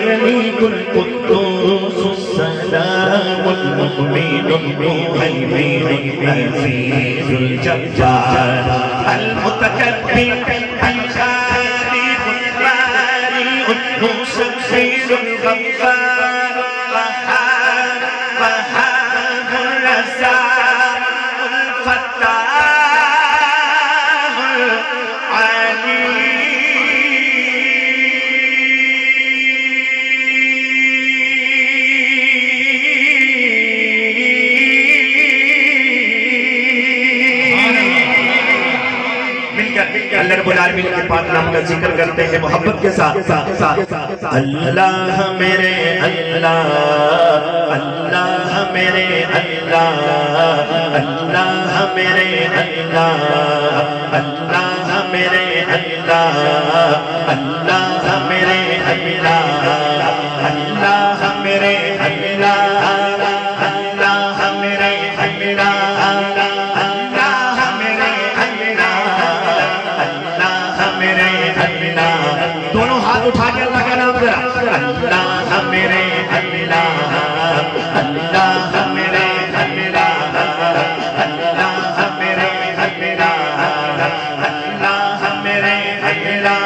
الملك القدوس السلام المؤمن المهيمن العزيز الجبار المتكبر الخالق البارئ المسبح الغفار القهار الوهاب الرزاق الفتاح العليم. اللہ رب العالمین کے پاک نام کا ذکر کرتے ہیں محبت کے ساتھ. اللہ میرے اللہ، اللہ میرے اللہ، اللہ میرے اللہ، اللہ میرے اللہ، اللہ میرے اللہ، اللہ میرے اللہ، اللہ میرے اللہ. دونوں ہاتھ اٹھا کے اللہ کا نام ذرا. اللہ میرے اللہ، اللہ میرے اللہ، اللہ میرے اللہ، اللہ میرے اللہ،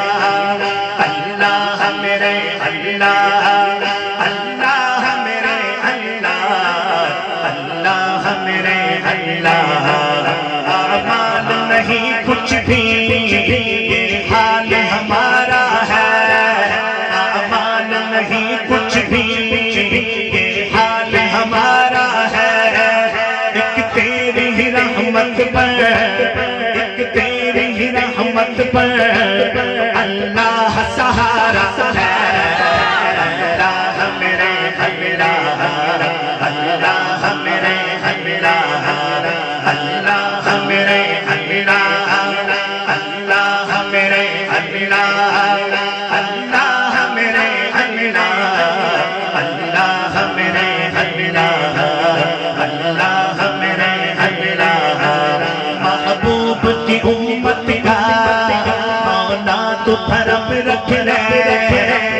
اللہ میرے اللہ، اللہ میرے اللہ، اللہ میرے اللہ. اعمال نہیں کچھ بھی حال ہمارا ہے، اعمال نہیں کچھ بھی یہ حال ہمارا ہے. ایک تیری ہی رحمت پر، ایک تیری ہی رحمت پر اللہ سہارا ہے. اللہ میرے اللہ، اللہ میرے اللہ، اللہ میرے اللہ، اللہ میرے اللہ، اللہ میرے اللہ، اللہ میرے اللہ، اللہ میرے اللہ. محبوب کی امت کا مولا تو بھرم رکھ لے،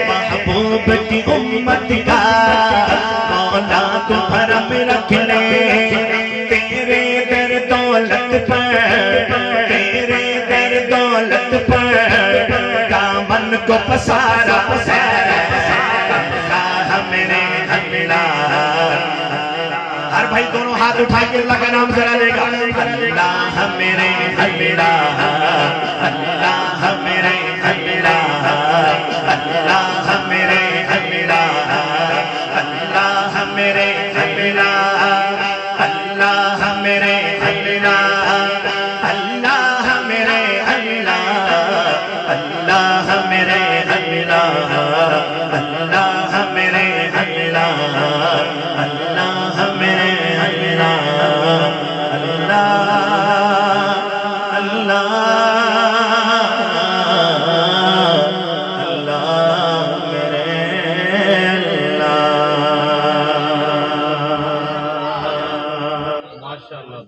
محبوب کی امت کا مولا تو بھرم رکھ لے. تیرے در دولت پر، تیرے در دولت پر دامن کو پسارا ہے. اللہ میرے اللہ. ہر بھائی دونوں ہاتھ اٹھا کے اللہ کا نام ذرا لے گا. اللہ میرے اللہ،